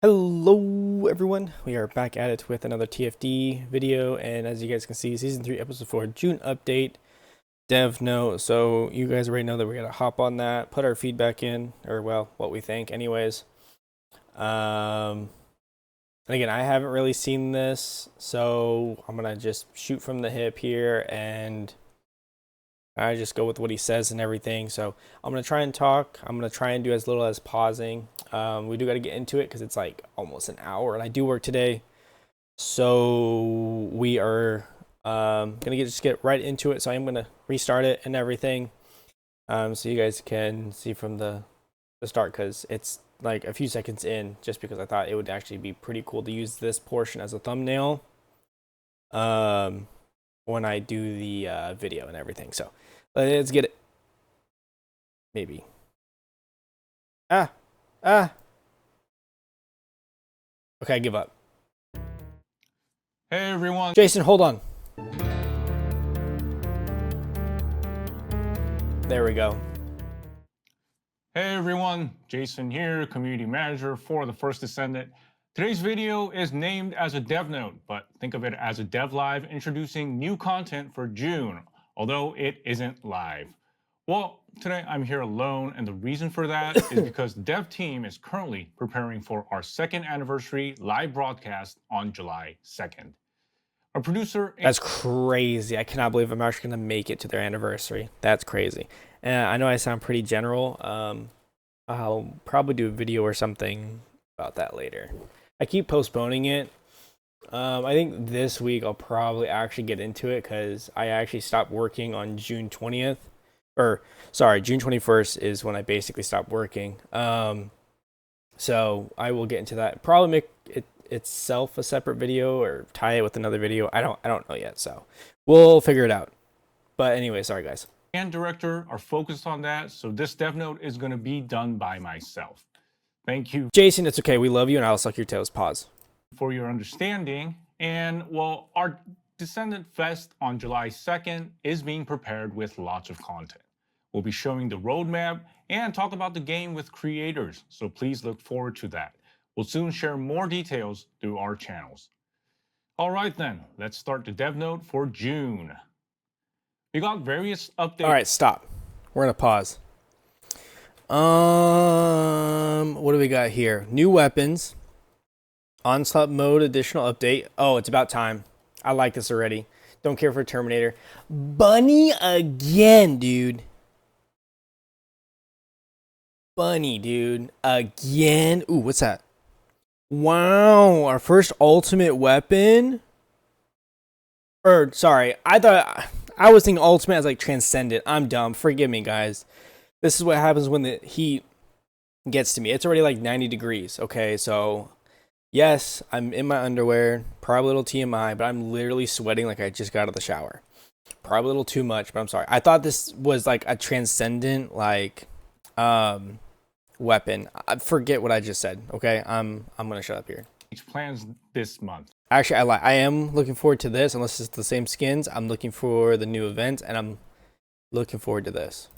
Hello everyone, we are back at it with another TFD video, and as you guys can see, season 3 episode 4 June update dev note. So you guys already know that we're gonna hop on that, put our feedback in, or well, what we think anyways. And again, I haven't really seen this, so I'm gonna just shoot from the hip here and I just go with what he says and everything. So I'm gonna try and talk. I'm gonna try and do as little as pausing. We do got to get into it because it's like almost an hour, and I do work today. So we are gonna just get right into it. So I'm gonna restart it and everything, so you guys can see from the start, because it's like a few seconds in. Just because I thought it would actually be pretty cool to use this portion as a thumbnail, when I do the video and everything. So let's get it. Maybe. Okay, I give up. Hey everyone. Jason, hold on. There we go. Hey everyone, Jason here, community manager for the First Descendant. Today's video is named as a dev note, but think of it as a dev live introducing new content for June, although it isn't live. Well, today I'm here alone, and the reason for that is because the dev team is currently preparing for our second anniversary live broadcast on July 2nd. Our producer... That's crazy. I cannot believe I'm actually going to make it to their anniversary. That's crazy. And I know I sound pretty general. I'll probably do a video or something about that later. I keep postponing it. I think this week I'll probably actually get into it, because I actually stopped working on June 20th. Or, sorry, June 21st is when I basically stopped working. So I will get into that. Probably make it itself a separate video, or tie it with another video. I don't know yet, so we'll figure it out. But anyway, sorry guys. And director are focused on that, so this dev note is going to be done by myself. Thank you, Jason. It's okay. We love you, and I'll suck your toes. Pause. For your understanding. And well, our Descendant Fest on July 2nd is being prepared with lots of content. We'll be showing the roadmap and talk about the game with creators, so please look forward to that. We'll soon share more details through our channels. All right then, let's start the dev note for June. We got various updates. All right, stop. We're gonna pause. What do we got here? New weapons. Onslaught mode additional update. Oh, it's about time. I like this already. Don't care for Terminator. Bunny again, dude. Bunny, dude. Again. Ooh, what's that? Wow, our first ultimate weapon. Or, sorry, I was thinking ultimate as like transcendent. I'm dumb. Forgive me, guys. This is what happens when the heat gets to me. It's already like 90 degrees. Okay, so yes, I'm in my underwear. Probably a little TMI, but I'm literally sweating like I just got out of the shower. Probably a little too much, but I'm sorry. I thought this was like a transcendent like weapon. I forget what I just said. Okay, I'm gonna shut up here. Plans this month. Actually, I am looking forward to this. Unless it's the same skins, I'm looking for the new event, and I'm looking forward to this.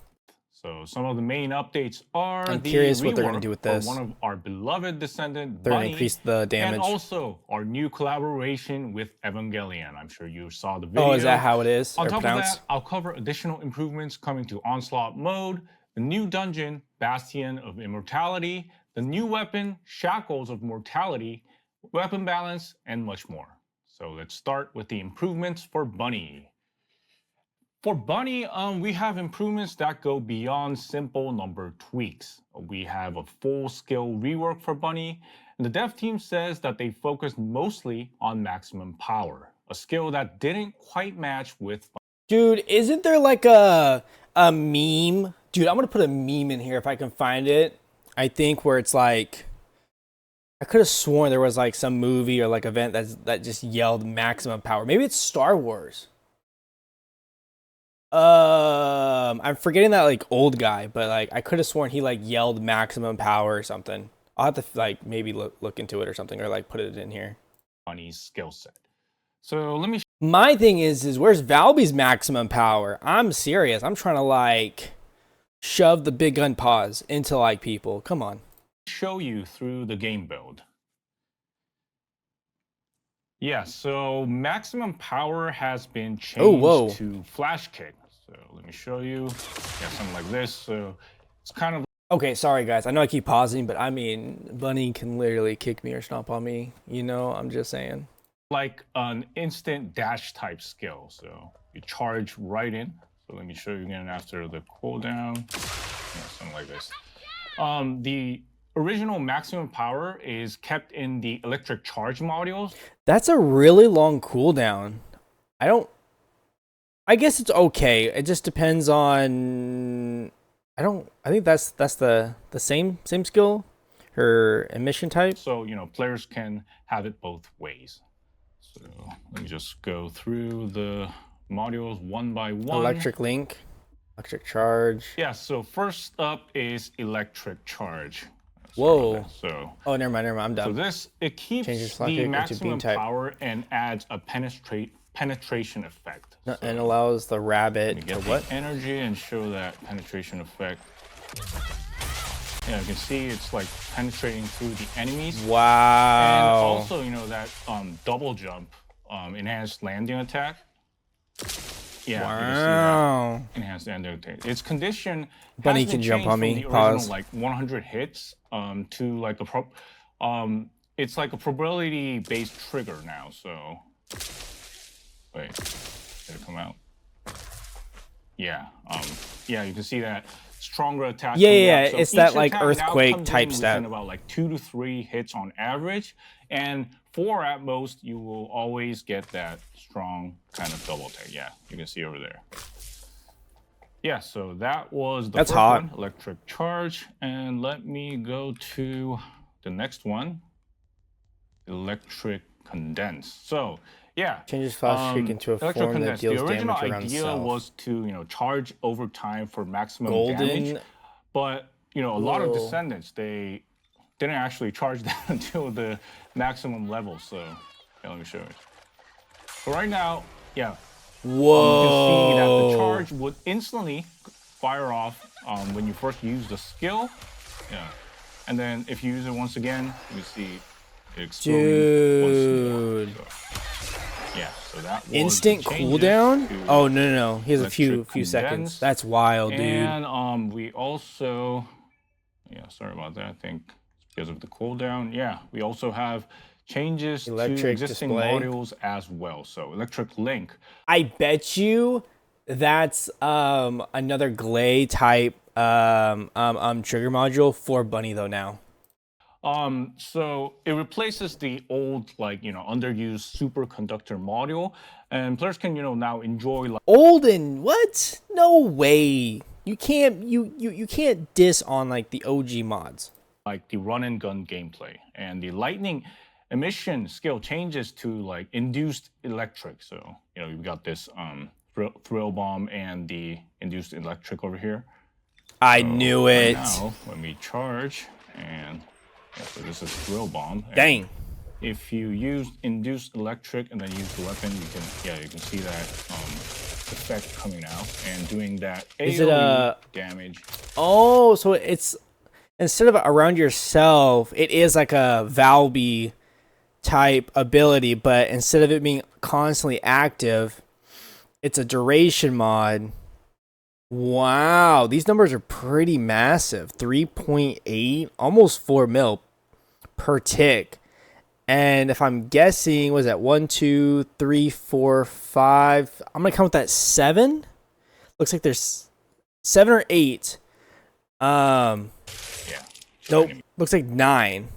So some of the main updates are I'm curious what they're going to do with this. One of our beloved Descendant, they're going to increase the damage. And also our new collaboration with Evangelion. I'm sure you saw the video. Oh, is that how it is? On top of that, I'll cover additional improvements coming to Onslaught mode, the new dungeon, Bastion of Immortality, the new weapon, Shackles of Mortality, weapon balance, and much more. So let's start with the improvements for Bunny. For Bunny, we have improvements that go beyond simple number tweaks. We have a full skill rework for Bunny, and the dev team says that they focused mostly on maximum power, a skill that didn't quite match with... Dude, isn't there like a meme? Dude, I'm gonna put a meme in here if I can find it. I think where it's like, I could have sworn there was like some movie or like event that just yelled maximum power. Maybe it's Star Wars. I'm forgetting that like old guy, but like I could have sworn he like yelled maximum power or something. I'll have to like maybe look into it or something, or like put it in here. Bunny's skill set. So let me. My thing is where's Valby's maximum power? I'm serious. I'm trying to like shove the big gun paws into like people. Come on. Show you through the game build. Yeah, so maximum power has been Oh, changed whoa. to flash kick. So let me show you. Yeah, something like this. So it's kind of Okay, sorry guys. I know I keep pausing, but I mean, Bunny can literally kick me or stomp on me. You know, I'm just saying. like an instant dash type skill. So you charge right in. So let me show you again after the cooldown. Yeah, something like this. The original maximum power is kept in the electric charge modules. That's a really long cooldown. I don't. I guess it's okay. It just depends on. I don't. I think that's the same skill. Her emission type. So, players can have it both ways. So let me just go through the modules one by one. Electric link. Electric charge. Yeah, so first up is electric charge. Whoa. So, oh, never mind. I'm so done. this, it keeps slash the kick into maximum beam type. power and adds a penetration effect. No, and allows the rabbit to Get what? the energy and show that penetration effect. Yeah, you can see it's like penetrating through the enemies. And Wow. also, that double jump, enhanced landing attack. Yeah, you can see Wow. that enhanced landing attack. Its condition Bunny has been can jump changed on from me. the original, Pause. like 100 hits to like it's like a probability based trigger now. So wait, did it come out? Yeah, yeah, you can see that stronger attack. Yeah, so it's each that like attack now earthquake comes type in stat. within about like 2 to 3 hits on average, and 4 at most. You will always get that strong kind of double attack. Yeah, you can see over there. Yeah, so that was the That's first hot. one, electric charge, and let me go to the next one, electric condense. So yeah, Changes flash kick into a electric form that condense. deals The original damage around idea self. was to charge over time for maximum Golden. damage, but a lot of descendants, they didn't actually charge that until the maximum level. So yeah, let me show you. So right now, yeah, Whoa. you can see that the charge would instantly fire off when you first use the skill. Yeah, and then if you use it once again, you see it exploding once more. So, yeah, so that was instant cooldown. Oh no, he has a few seconds. That's wild, dude. And we also, yeah, sorry about that. I think it's because of the cooldown. Yeah, we also have changes Electric to existing display. modules as well. So electric link. I bet you that's another Glay type trigger module for Bunny though now. So it replaces the old, like, underused superconductor module, and players can, now enjoy like Old and what? No way. You can't you can't diss on like the OG mods. the run and gun gameplay, and the lightning emission skill changes to like induced electric. So you've got this thrill bomb and the induced electric over here. I knew it. Now when we charge, and yeah, so this is thrill bomb. Dang. If you use induced electric and then use the weapon, you can see that effect coming out and doing that AoE damage. Oh, so it's instead of around yourself, it is like a Valby type ability, but instead of it being constantly active, it's a duration mod. Wow, these numbers are pretty massive. 3.8, almost 4 mil per tick. And if I'm guessing, was that 1, 2, 3, 4, 5? I'm gonna count that 7. Looks like there's 7 or 8. Yeah. Nope. Looks like 9.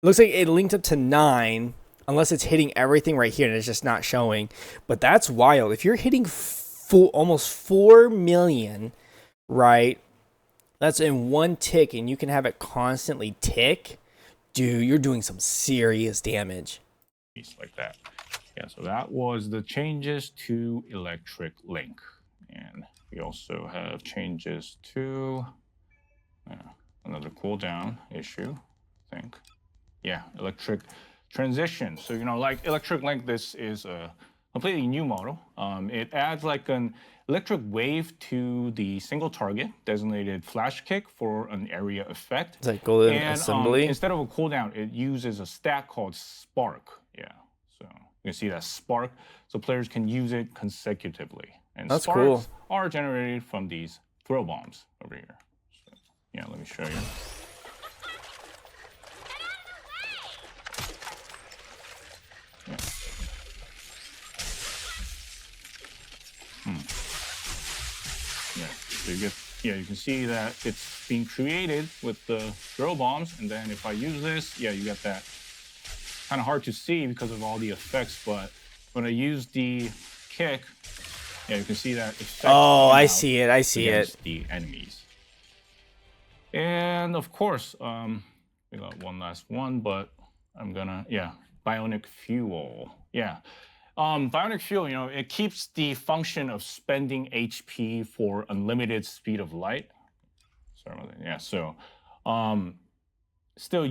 Looks like it linked up to 9, unless it's hitting everything right here and it's just not showing. But that's wild. If you're hitting almost 4 million, right? That's in one tick, and you can have it constantly tick. Dude, you're doing some serious damage. Like that. Yeah, so that was the changes to electric link. And we also have changes to another cooldown issue, I think. Yeah, electric transition. So, like electric link, this is a completely new model. It adds like an electric wave to the single target, designated flash kick for an area effect. It's like golden and assembly. Instead of a cooldown, it uses a stat called spark. Yeah, so you can see that spark, so players can use it consecutively. And That's sparks cool. are generated from these throw bombs over here. So, yeah, let me show you. Yeah. Yeah, so you can see that it's being created with the throw bombs, and then if I use this, yeah, you get that. Kind of hard to see because of all the effects, but when I use the kick, yeah, you can see that effect. Oh, I see it. I see it. The enemies. And of course, we got one last one, but I'm gonna, yeah, bionic fuel. Yeah. Bionic fuel, you know, it keeps the function of spending HP for unlimited speed of light. Sorry about that. Yeah, so still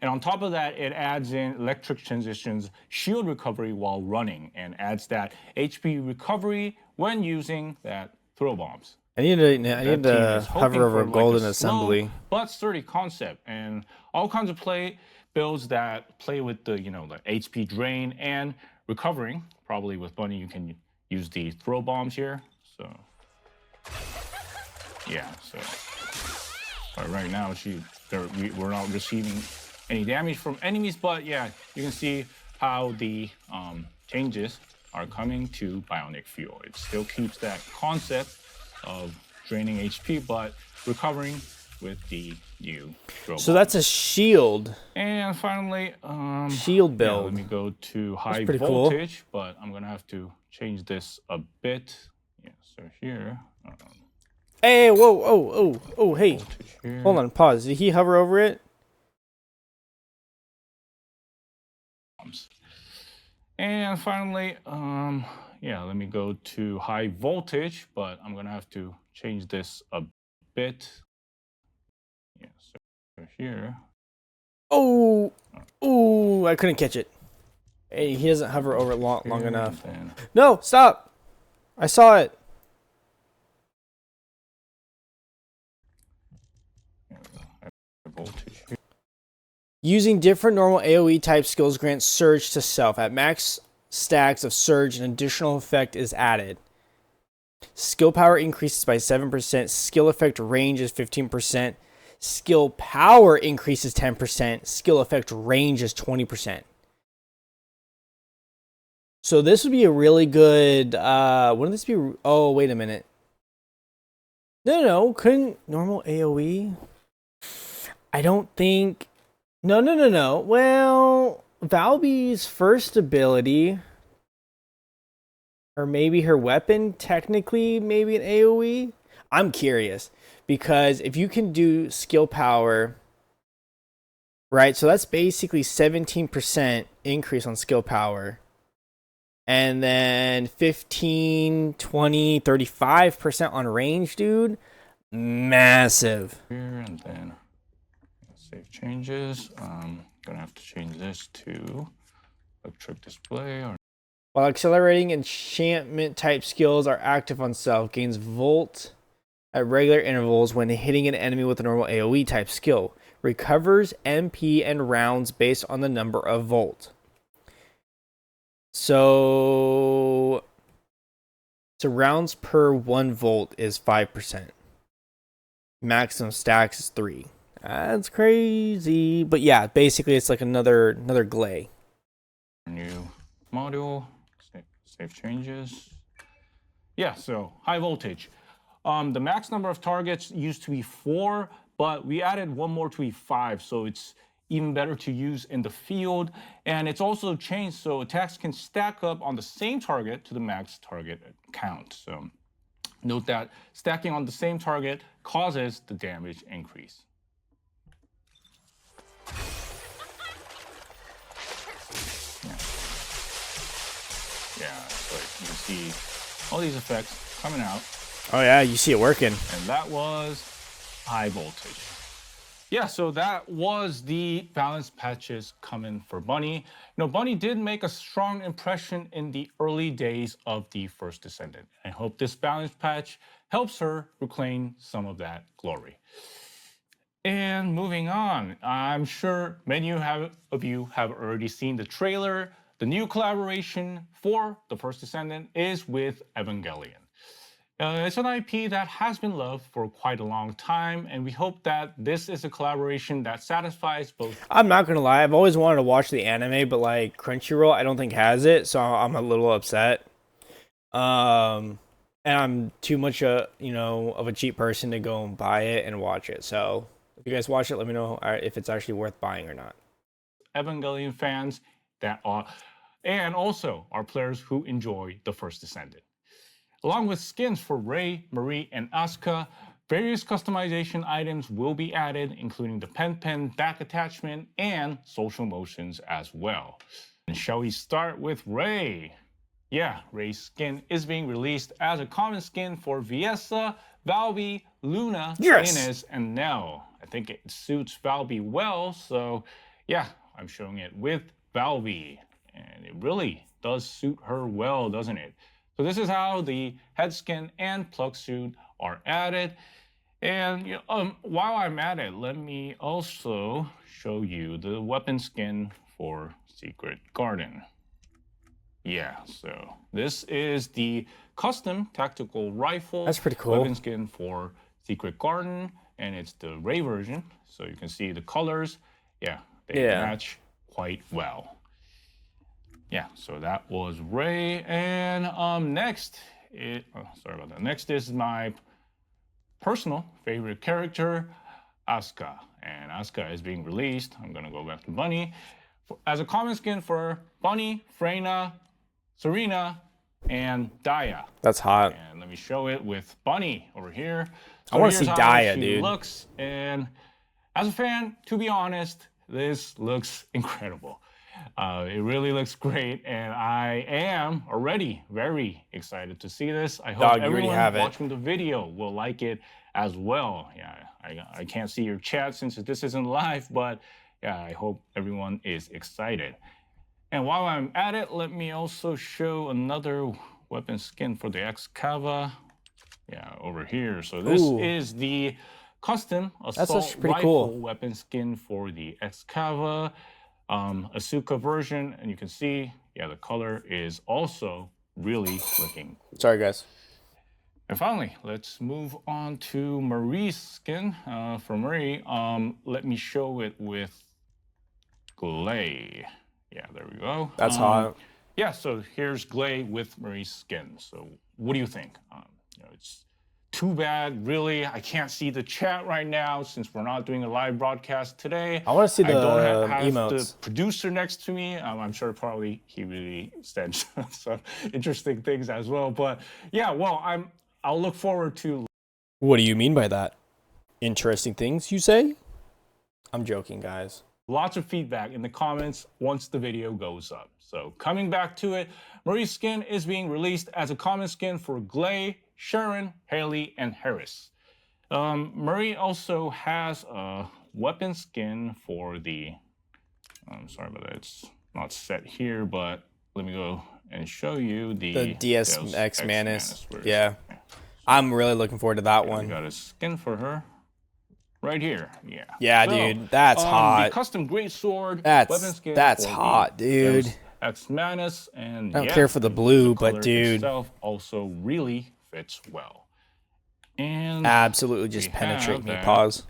and on top of that, it adds in electric transitions, shield recovery while running, and adds that HP recovery when using that throw bombs. I need to hover over golden assembly. Slow, but sturdy concept, and all kinds of builds that play with the the HP drain and recovering. Probably with Bunny, you can use the throw bombs here. So yeah, so but right now we're not receiving any damage from enemies, but yeah, you can see how the changes are coming to bionic fuel. It still keeps that concept of draining HP, but recovering with the new throw So that's a shield. And finally, shield build. Yeah, let me go to high cool. voltage, but I'm gonna have to change this a bit. Yeah, so here. Hey, whoa, oh, hey. Hold on, pause. Did he hover over it? And finally, yeah, let me go to high voltage, but I'm gonna have to change this a bit. Yeah, so here. Oh, I couldn't catch it. Hey, he doesn't hover over it long enough. No, stop. I saw it. Using different normal AoE type skills grants surge to self. At max stacks of surge, an additional effect is added. Skill power increases by 7%. Skill effect range is 15%. Skill power increases 10%. Skill effect range is 20%. So this would be a really good, wouldn't this be, oh, wait a minute. No, couldn't normal AoE? I don't think, no. Well, Valby's first ability, or maybe her weapon, technically, maybe an AoE? I'm curious, because if you can do skill power, right, so that's basically 17% increase on skill power. And then 15, 20, 35% on range, dude. Massive. Here and then save changes. I'm gonna have to change this to electric display. While accelerating enchantment type skills are active on self, gains volt at regular intervals when hitting an enemy with a normal AoE type skill. Recovers MP and rounds based on the number of volt. So rounds per 1 volt is 5%. Maximum stacks is 3. That's crazy. But yeah, basically it's like another glay. New module, save changes. Yeah, so high voltage. The max number of targets used to be 4, but we added one more to be 5, so it's even better to use in the field. And it's also changed so attacks can stack up on the same target to the max target count. So note that stacking on the same target causes the damage increase. Yeah, so you can see all these effects coming out. Oh yeah, you see it working. And that was high voltage. Yeah, so that was the balance patches coming for Bunny. You know, Bunny did make a strong impression in the early days of the First Descendant. I hope this balance patch helps her reclaim some of that glory. And moving on, I'm sure many of you have already seen the trailer. The new collaboration for the First Descendant is with Evangelion. It's an IP that has been loved for quite a long time, and we hope that this is a collaboration that satisfies both. I'm not gonna lie, I've always wanted to watch the anime, but like Crunchyroll, I don't think has it, so I'm a little upset. And I'm too much of a cheap person to go and buy it and watch it. So if you guys watch it, let me know if it's actually worth buying or not. Evangelion fans that are, and also our players who enjoy the First Descendant. Along with skins for Rei, Marie, and Asuka, various customization items will be added, including the pen back attachment and social motions as well. And shall we start with Rei? Yeah, Rei's skin is being released as a common skin for Viessa, Valby, Luna, Yes! Inez, and Nell. I think it suits Valby well, so yeah, I'm showing it with Valby. And it really does suit her well, doesn't it? So this is how the head skin and plug suit are added. And while I'm at it, let me also show you the weapon skin for Secret Garden. Yeah, so this is the custom tactical rifle. That's pretty cool. Weapon skin for Secret Garden, and it's the Rei version. So you can see the colors. Yeah, they match quite well. Yeah, so that was Rei, and next, sorry about that. Next is my personal favorite character, Asuka, and Asuka is being released. I'm gonna go back to Bunny as a common skin for Bunny, Freyna, Serena, and Daya. That's hot. And let me show it with Bunny over here. So I want to see Daya, she dude. Looks, and as a fan, to be honest, this looks incredible. It really looks great, and I am already very excited to see this. I hope everyone watching the video will like it as well. Yeah, I can't see your chat since this isn't live, but yeah, I hope everyone is excited. And while I'm at it, let me also show another weapon skin for the Excava. Yeah, over here. So this is the custom assault rifle weapon skin for the Excava. Asuka version, and you can see, yeah, the color is also really looking cool. Sorry, guys. And finally, let's move on to Marie's skin. For Marie, let me show it with Glay. Yeah, there we go. That's hot. Yeah, so here's Glay with Marie's skin. So what do you think? It's too bad, really. I can't see the chat right now since we're not doing a live broadcast today. I want to see the I don't have emotes. The producer next to me. I'm sure probably he really said some interesting things as well. But yeah, well, I'll look forward to. What do you mean by that? Interesting things, you say? I'm joking, guys. Lots of feedback in the comments once the video goes up. So coming back to it, Marie's skin is being released as a common skin for Glay, Sharon, Haley, and Harris. Marie also has a weapon skin for the, I'm sorry about that, it's not set here, but let me go and show you the Deus Ex Manus. Yeah, I'm really looking forward to that one. We got a skin for her right here. Yeah. Yeah, so, dude, that's hot. The custom greatsword weapon skin. That's hot, dude. Ex Manus, and I don't care for the blue, but dude, itself also really fits well. And absolutely just penetrate me. Pause.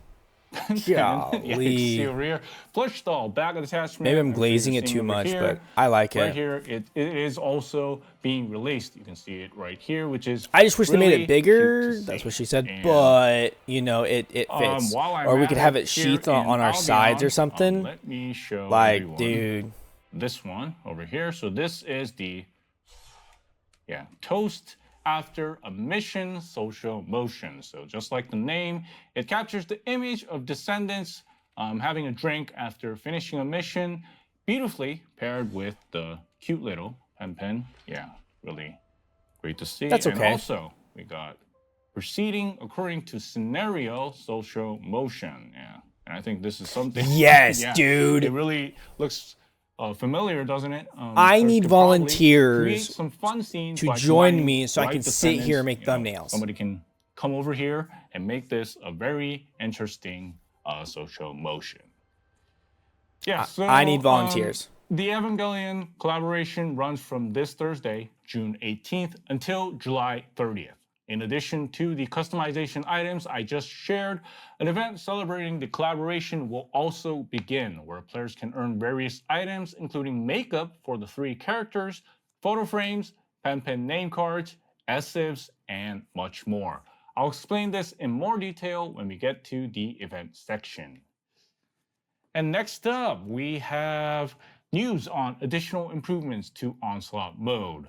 See over here. Plush doll, back attachment. Maybe I'm glazing it too much, but I like it. Right here, it is also being released. You can see it right here, which is. I just wish they made it bigger. That's what she said, and, but you know, it fits. Or we could have it sheathed on our sides or something. Let me show like, dude. This one over here. So this is the toast after a mission social motion. So just like the name, it captures the image of descendants having a drink after finishing a mission, beautifully paired with the cute little pen. Yeah, really great to see. That's okay. And also, we got proceeding according to scenario social motion. Yeah, And I think this is something. Yes, Yeah, dude. it really looks familiar, doesn't it? I Players need could probably create volunteers some fun scenes to by join combining me so I can like sit here and descendants. make thumbnails. Somebody can come over here and make this a very interesting social motion. Yeah, so I need volunteers. The Evangelion collaboration runs from this Thursday, June 18th, until July 30th. In addition to the customization items I just shared, an event celebrating the collaboration will also begin, where players can earn various items, including makeup for the 3 characters, photo frames, pen name cards, adhesives, and much more. I'll explain this in more detail when we get to the event section. And next up, we have news on additional improvements to Onslaught mode.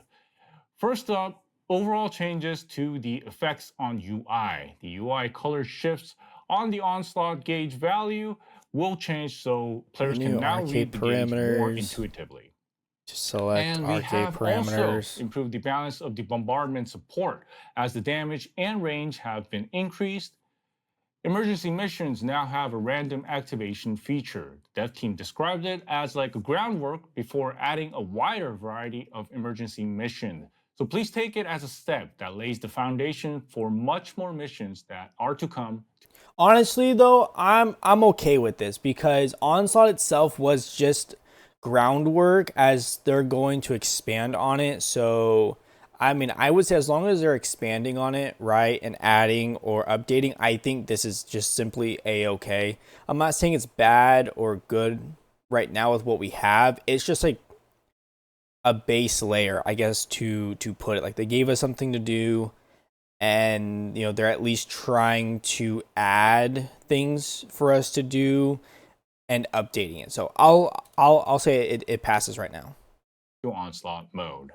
First up, overall changes to the effects on UI. The UI color shifts on the Onslaught gauge value will change, so players can now read the gauge more intuitively. Just select and we arcade have parameters. Also improved the balance of the bombardment support, as the damage and range have been increased. Emergency missions now have a random activation feature. The dev team described it as like a groundwork before adding a wider variety of emergency missions. So please take it as a step that lays the foundation for much more missions that are to come. Honestly, though, I'm okay with this because Onslaught itself was just groundwork, as they're going to expand on it. So I mean, I would say as long as they're expanding on it, right, and adding or updating, I think this is just simply A-okay. I'm not saying it's bad or good right now with what we have. It's just like a base layer, I guess, to put it. Like, they gave us something to do, and they're at least trying to add things for us to do and updating it. So I'll say it passes right now. Onslaught mode.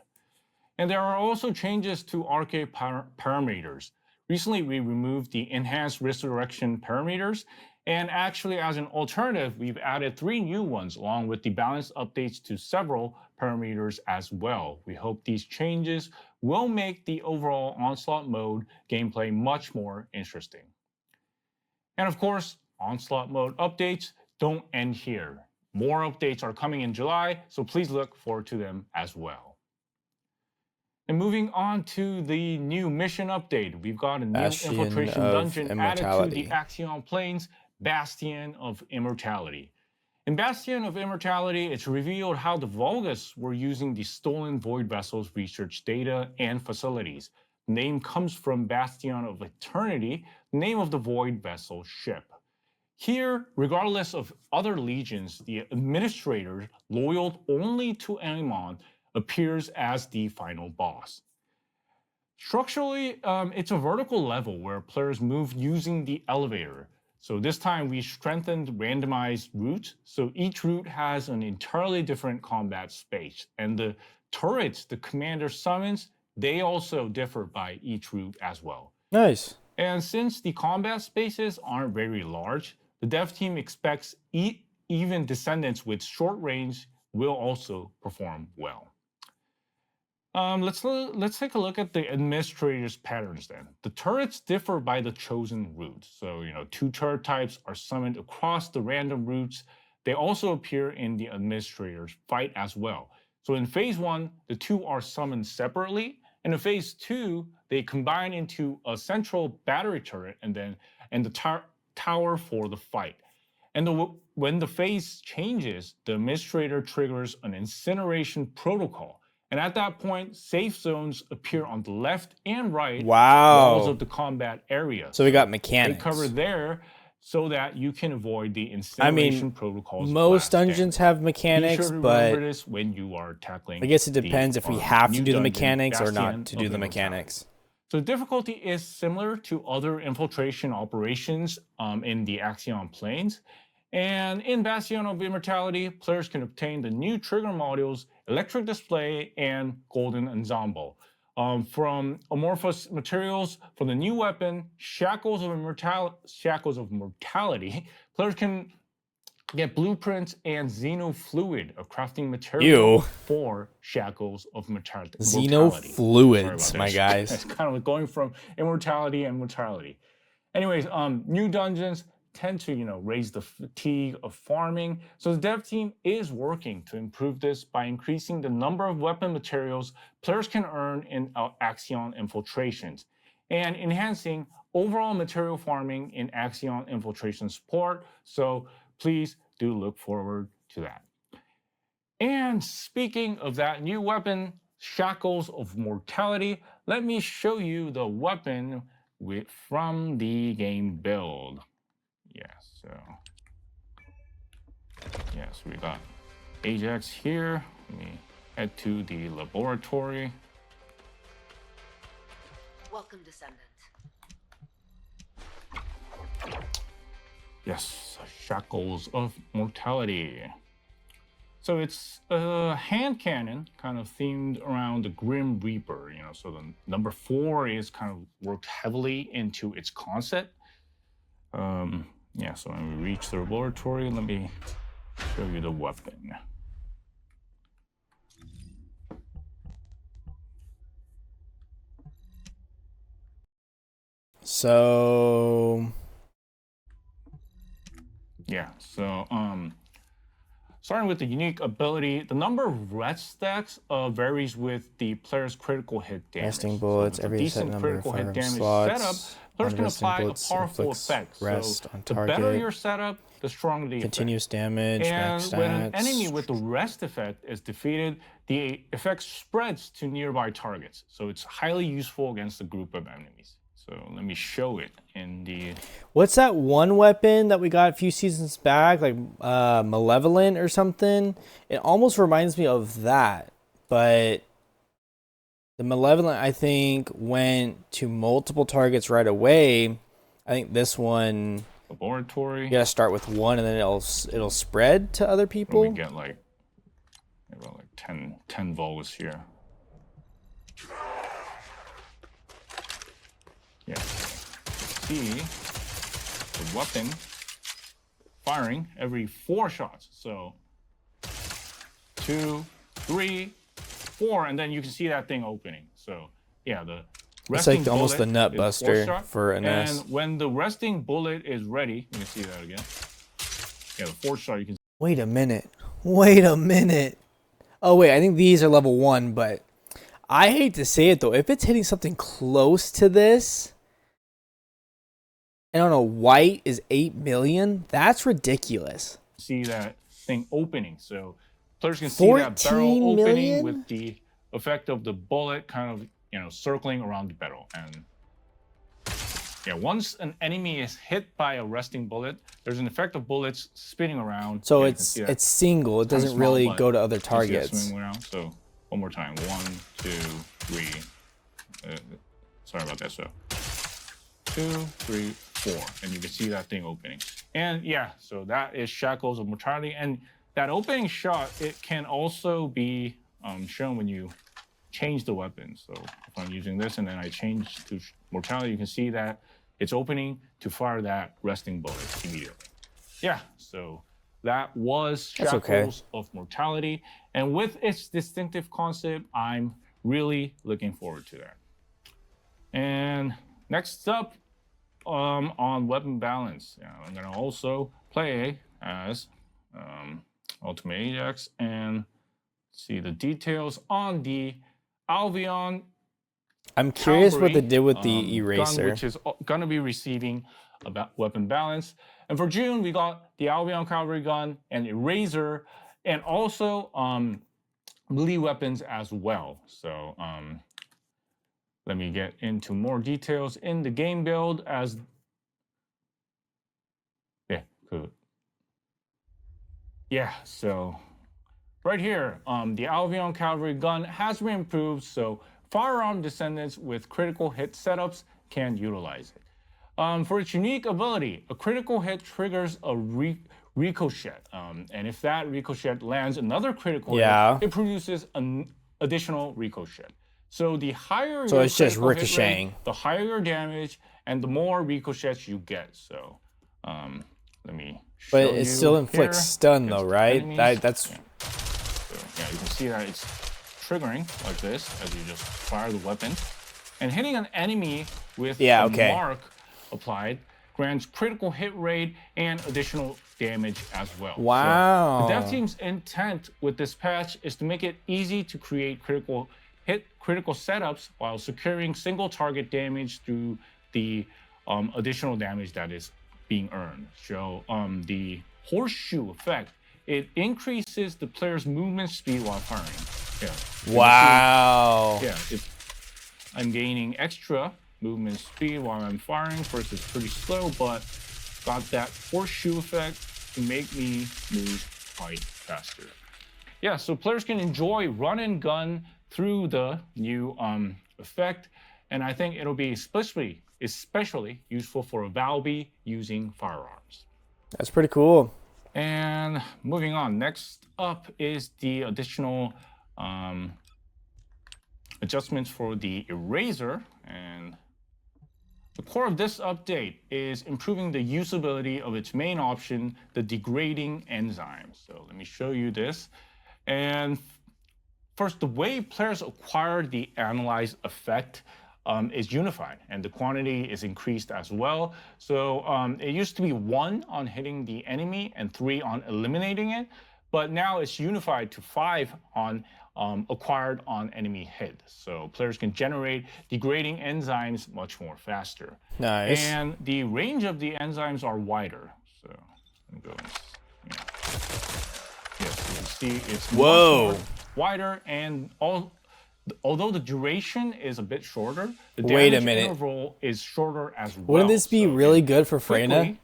And there are also changes to arcade parameters. Recently, we removed the enhanced resurrection parameters, and actually as an alternative, we've added 3 new ones along with the balance updates to several parameters as well. We hope these changes will make the overall Onslaught mode gameplay much more interesting. And of course, Onslaught mode updates don't end here. More updates are coming in July, so please look forward to them as well. And moving on to the new mission update, we've got a new infiltration dungeon added to the Axion Plains, Bastion of Immortality. In Bastion of Immortality, it's revealed how the Vulgus were using the stolen Void Vessels research data and facilities. The name comes from Bastion of Eternity, the name of the Void Vessel ship. Here, regardless of other legions, the administrator, loyal only to Amon, appears as the final boss. Structurally, it's a vertical level where players move using the elevator. So this time we strengthened randomized routes, so each route has an entirely different combat space. And the turrets the commander summons, they also differ by each route as well. Nice. And since the combat spaces aren't very large, the dev team expects even descendants with short range will also perform well. Let's take a look at the administrator's patterns then. The turrets differ by the chosen route. So, 2 turret types are summoned across the random routes. They also appear in the administrator's fight as well. So in phase 1, the 2 are summoned separately, and in phase 2, they combine into a central battery turret and the tower for the fight. And when the phase changes, the administrator triggers an incineration protocol. And at that point, safe zones appear on the left and right walls of the combat area. So we got mechanics. They cover there so that you can avoid the incineration protocols. Most dungeons have mechanics, be sure to but remember this when you are tackling. I guess it depends if we have to do the mechanics or not to do the mechanics. So difficulty is similar to other infiltration operations in the Axion Plains. And in Bastion of Immortality, players can obtain the new trigger modules, Electric Display, and Golden Ensemble. From amorphous materials, from the new weapon, Shackles of Mortality, players can get blueprints and xenofluid, a crafting material for Shackles of Mortality. Xenofluids, my guys. It's kind of like going from immortality and mortality. Anyways, new dungeons, tend to, raise the fatigue of farming. So the dev team is working to improve this by increasing the number of weapon materials players can earn in Axion infiltrations, and enhancing overall material farming in Axion infiltration support. So please do look forward to that. And speaking of that new weapon, Shackles of Mortality, let me show you the weapon from the game build. So we got Ajax here. Let me head to the laboratory. Welcome, Descendant. Yes, Shackles of Mortality. So it's a hand cannon kind of themed around the Grim Reaper, so the number 4 is kind of worked heavily into its concept. So when we reach the laboratory, let me show you the weapon. So starting with the unique ability, the number of rest stacks varies with the player's critical hit damage. Resting bullets, so every set number of firearm slots. Players can apply a powerful effect. Rest so on the target. better your setup, the stronger the continuous effect. damage. And max when an stats. enemy with the rest effect is defeated, the effect spreads to nearby targets. So it's highly useful against a group of enemies. So let me show it in the... What's that one weapon that we got a few seasons back? Like Malevolent or something? It almost reminds me of that. But the Malevolent, I think, went to multiple targets right away. I think this one... Laboratory. You gotta start with one and then it'll spread to other people. We get about 10 volts here. See the weapon firing every 4 shots. So 2, 3, 4, and then you can see that thing opening. So yeah, the it's like almost the nut buster for an S. And when the resting bullet is ready, you can see that again. Yeah, the 4th shot you can. Wait a minute. Oh wait, I think these are level 1, but I hate to say it though, if it's hitting something close to this, and on a white is 8 million, that's ridiculous. See that thing opening, so players can see that barrel opening with the effect of the bullet kind of circling around the barrel. And yeah, once an enemy is hit by a resting bullet, there's an effect of bullets spinning around. So it's single. It doesn't really go to other targets. Around. So one more time, 1, 2, 3. Sorry about that. So 2, 3, 4, and you can see that thing opening. And yeah, so that is Shackles of Mortality. And that opening shot, it can also be shown when you change the weapon. So if I'm using this and then I change to Mortality, you can see that it's opening to fire that resting bullet immediately. Yeah, so that was Shackles of Mortality. And with its distinctive concept, I'm really looking forward to that. And next up, on weapon balance, I'm going to also play as Ultimate Ajax and see the details on the Albion. I'm curious what they did with the eraser, gun, which is going to be receiving about weapon balance. And for June, we got the Albion Cavalry gun and eraser, and also melee weapons as well. So let me get into more details in the game build as so right here, the Albion Cavalry gun has been improved, so firearm descendants with critical hit setups can utilize it. For its unique ability, a critical hit triggers a ricochet, and if that ricochet lands another critical hit, it produces an additional ricochet. So the higher your it's just ricocheting, the higher your damage, and the more ricochets you get. So let me show you. But it still inflicts stun though, right? That's. Yeah. So, yeah, you can see that it's triggering like this as you just fire the weapon, and hitting an enemy with a mark applied grants critical hit rate and additional damage as well. Wow. So the dev team's intent with this patch is to make it easy to create critical setups while securing single target damage through the additional damage that is being earned. So the horseshoe effect, it increases the player's movement speed while firing. Yeah. Wow. Yeah, I'm gaining extra movement speed while I'm firing. First, it's pretty slow, but got that horseshoe effect to make me move quite faster. Yeah, so players can enjoy run and gun through the new effect, and I think it'll be especially useful for a Valby using firearms. That's pretty cool. And moving on, next up is the additional adjustments for the eraser. And the core of this update is improving the usability of its main option, the degrading enzyme. So let me show you this. And first, the way players acquire the analyze effect is unified, and the quantity is increased as well. So it used to be 1 on hitting the enemy and 3 on eliminating it, but now it's unified to 5 on acquired on enemy hit. So players can generate degrading enzymes much more faster. Nice. And the range of the enzymes are wider. So let me go and, yeah. Yes, you can see it's much more wider, and although the duration is a bit shorter, the damage interval is shorter as well. Wouldn't this be really good for Freyna?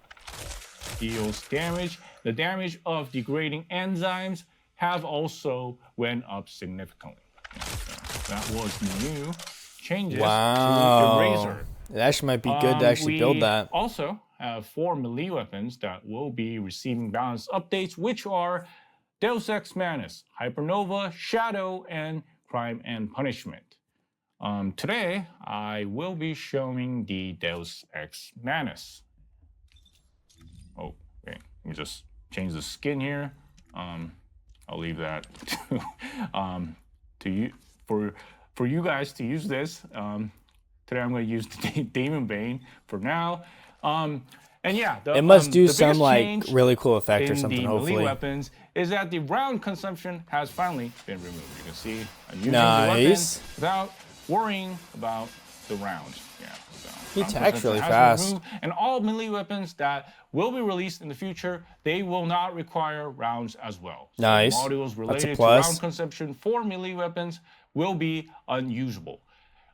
Deals damage. The damage of degrading enzymes have also went up significantly. So that was new changes to Eraser. It actually might be good to actually build that. We also have 4 melee weapons that will be receiving balance updates, which are Deus Ex Manus, Hypernova, Shadow, and Crime and Punishment. Today, I will be showing the Deus Ex Manus. Oh, okay. Let me just change the skin here. I'll leave that to you for you guys to use this. Today, I'm going to use the Demon Bane for now. And yeah, it must do some like really cool effect or something. Hopefully, melee weapons is that the round consumption has finally been removed. You can see I'm using the weapon without worrying about the rounds. Yeah, so he attacks really fast. And all melee weapons that will be released in the future, they will not require rounds as well. So nice. modules related to round consumption for melee weapons will be unusable.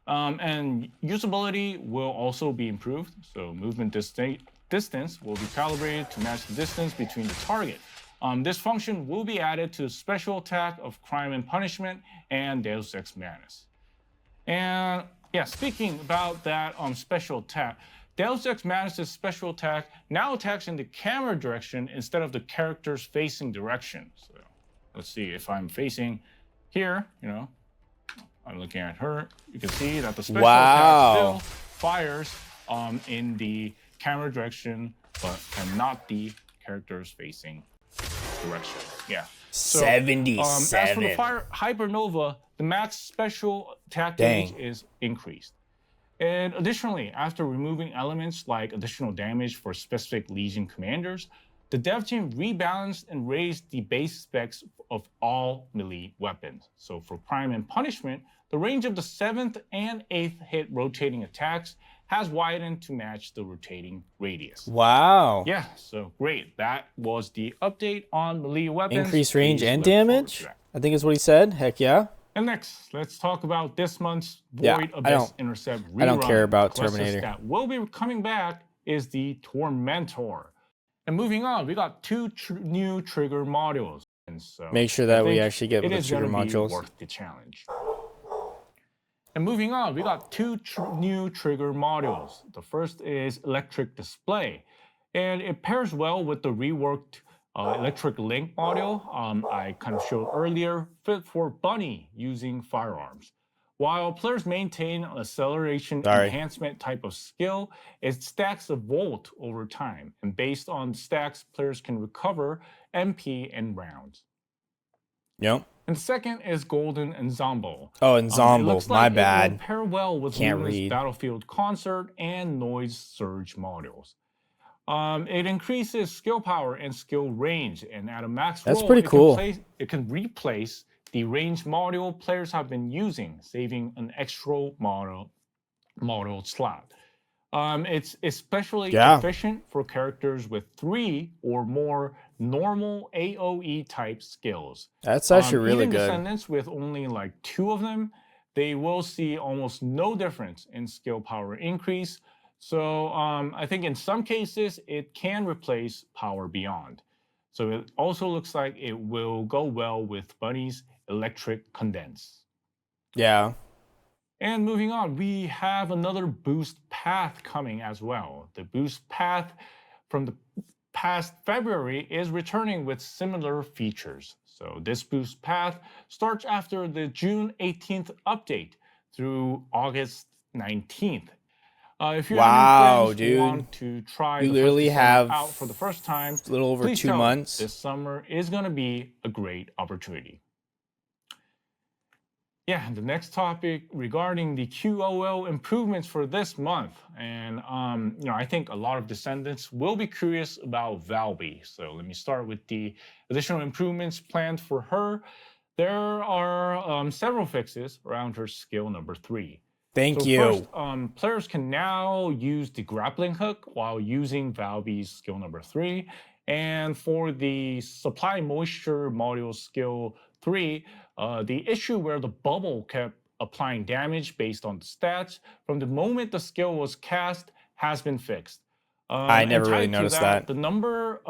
And usability will also be improved. So movement distance will be calibrated to match the distance between the target. This function will be added to the special attack of Crime and Punishment and Deus Ex Manus. And yeah, speaking about that special attack, Deus Ex Manus' special attack now attacks in the camera direction instead of the character's facing direction. So let's see, if I'm facing here, you know, I'm looking at her, you can see that the special attack still fires in the camera direction, but not the character's facing direction. Yeah. So, 77. as for the Hypernova, the max special attack damage is increased. And additionally, after removing elements like additional damage for specific Legion commanders, the dev team rebalanced and raised the base specs of all melee weapons. So for Crime and Punishment, the range of the 7th and 8th hit rotating attacks has widened to match the rotating radius. Wow. Yeah, so great. That was the update on melee weapons. Increased range and damage? I think is what he said. Heck yeah. And next, let's talk about this month's Void Abyss Intercept rerun. I don't care about Terminator. That will be coming back is the Tormentor. And moving on, we got 2 new trigger modules. And so make sure that we actually get the trigger modules. Worth the challenge. And moving on, we got 2 new trigger modules. The first is Electric Display, and it pairs well with the reworked Electric Link module I kind of showed earlier, fit for Bunny using firearms. While players maintain an acceleration enhancement type of skill, it stacks a volt over time, and based on stacks, players can recover MP and rounds. Yep. And the second is Golden Ensemble. Oh, Ensemble, my bad. It will pair well with Luna's Battlefield Concert and Noise Surge modules. It increases skill power and skill range, and at a max That's roll, pretty cool. it can replace the range module players have been using, saving an extra model slot. It's especially Yeah, efficient for characters with 3 or more normal AoE type skills. that's actually really Even good. descendants with only like 2 of them, they will see almost no difference in skill power increase. So I think in some cases it can replace power beyond. So it also looks like it will go well with Bunny's electric condense. Yeah. And moving on, we have another boost path coming as well. The boost path from the past February is returning with similar features. So this boost path starts after the June 18th update through August 19th. If you have any Wow, friends who dude. want to try You the First literally Descendant have out for the first time, a little over please 2 tell them months. this summer is going to be a great opportunity. Yeah, the next topic regarding the QOL improvements for this month. And, I think a lot of descendants will be curious about Valby. So let me start with the additional improvements planned for her. There are several fixes around her skill number 3. Thank So first, you. players can now use the grappling hook while using Valby's skill number 3. And for the supply moisture module skill 3, the issue where the bubble kept applying damage based on the stats from the moment the skill was cast has been fixed. I And never really tied to noticed that, that. the number,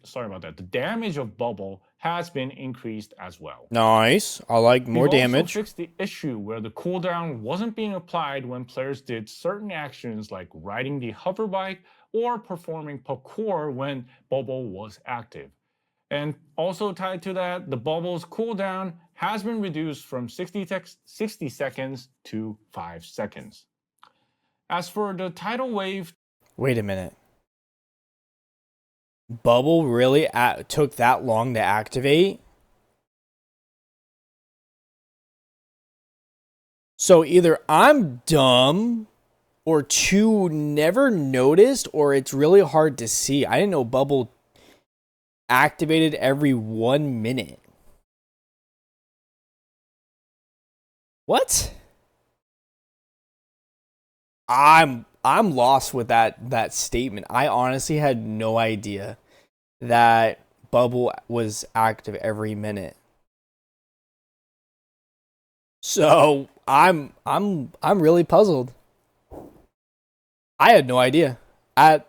sorry about that, the damage of bubble has been increased as well. Nice. I like We've more also damage. fixed the issue where the cooldown wasn't being applied when players did certain actions like riding the hover bike or performing parkour when bubble was active. And also tied to that, the bubble's cooldown has been reduced from 60 seconds to 5 seconds. As for the tidal wave, Wait a minute. Bubble really took that long to activate? So either I'm dumb or 2 never noticed or it's really hard to see. I didn't know bubble activated every 1 minute. What? I'm lost with that statement. I honestly had no idea that bubble was active every minute. So I'm really puzzled. I had no idea at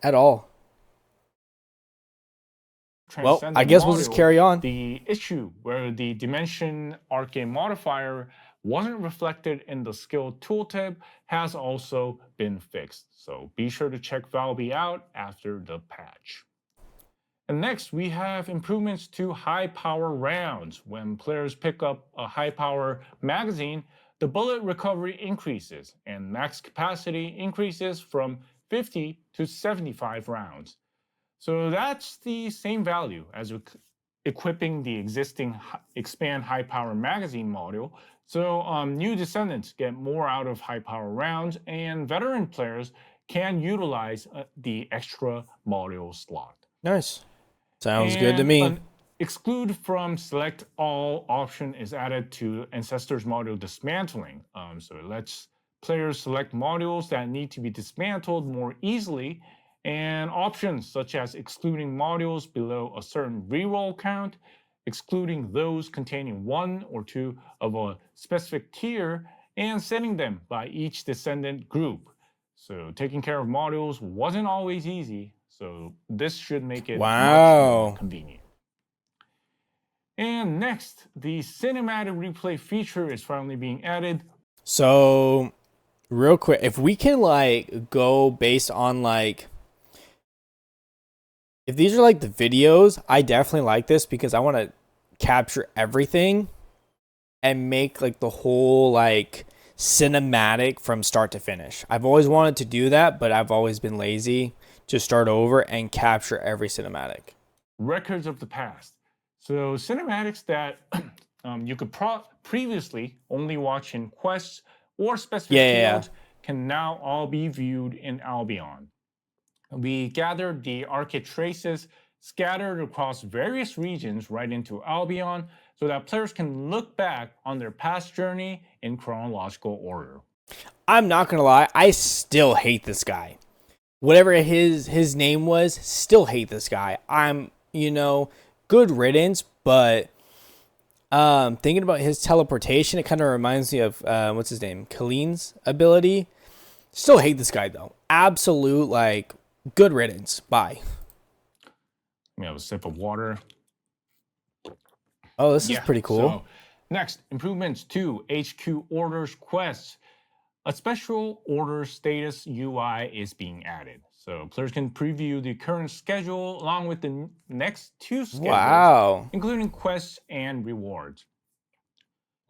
all. Well, I Transcendent guess we'll just module, carry on. the issue where the dimension arcane modifier wasn't reflected in the skill tooltip has also been fixed. So be sure to check Valby out after the patch. And next, we have improvements to high power rounds. When players pick up a high power magazine, the bullet recovery increases and max capacity increases from 50 to 75 rounds. So that's the same value as equipping the existing expand high power magazine module. So new descendants get more out of high power rounds, and veteran players can utilize the extra module slot. Nice. Sounds good to And me. an exclude from select all option is added to Ancestors module dismantling. So it lets players select modules that need to be dismantled more easily, and options such as excluding modules below a certain reroll count, excluding those containing 1 or 2 of a specific tier, and setting them by each descendant group. So taking care of modules wasn't always easy, so this should make it much more Wow. convenient. And next, the cinematic replay feature is finally being added. So, real quick, if we can go based on if these are the videos, I definitely like this because I want to capture everything and make the whole cinematic from start to finish. I've always wanted to do that, but I've always been lazy to start over and capture every cinematic. Records of the past. So cinematics that you could previously only watch in quests or specific fields can now all be viewed in Albion. We gathered the arcade traces scattered across various regions right into Albion so that players can look back on their past journey in chronological order. I'm not gonna lie, I still hate this guy. Whatever his name was, still hate this guy. I'm, good riddance, but thinking about his teleportation, it kind of reminds me of what's his name, Kaleem's ability. Still hate this guy though. Absolute like good riddance. Bye. Let me have a sip of water. Oh, this is pretty cool. So next, improvements to HQ orders quests. A special order status UI is being added. So players can preview the current schedule along with the next two schedules, including quests and rewards.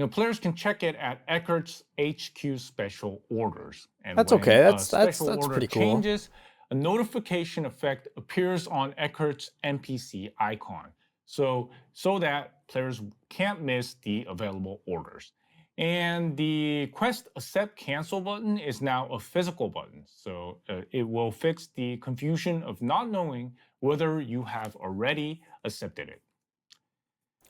Now, players can check it at Eckert's HQ special orders. And that's when okay. That's order pretty cool. changes, a notification effect appears on Eckert's NPC icon. So that players can't miss the available orders. And the quest accept cancel button is now a physical button. So it will fix the confusion of not knowing whether you have already accepted it.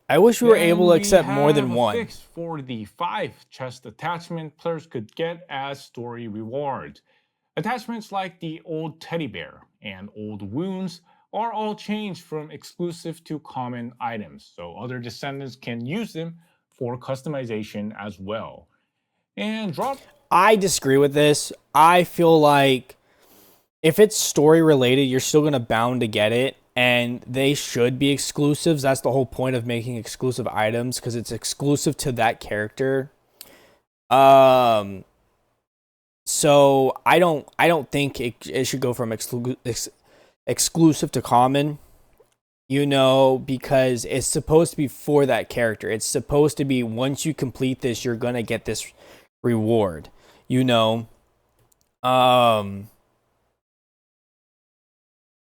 I wish we were able to accept more than one. Fix for the 5 chest attachment players could get as story rewards. Attachments like the old teddy bear and old wounds are all changed from exclusive to common items, so other descendants can use them for customization as well. And I disagree with this. I feel like if it's story related, you're still gonna bound to get it, and they should be exclusives. That's the whole point of making exclusive items, because it's exclusive to that character. So I don't think it should go from exclusive to common. Because it's supposed to be for that character. It's supposed to be once you complete this, you're gonna get this reward.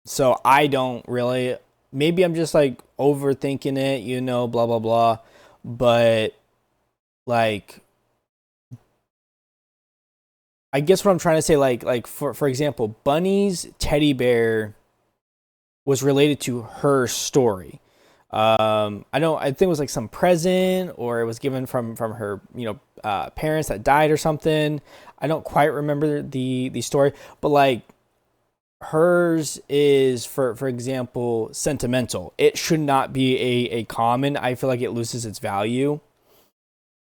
So I don't really. Maybe I'm just like overthinking it, blah blah blah. But like, I guess what I'm trying to say, like for example, Bunny's teddy bear was related to her story. I think it was like some present, or it was given from her, parents that died or something. I don't quite remember the story, but like hers is for example sentimental. It should not be a common. I feel like it loses its value.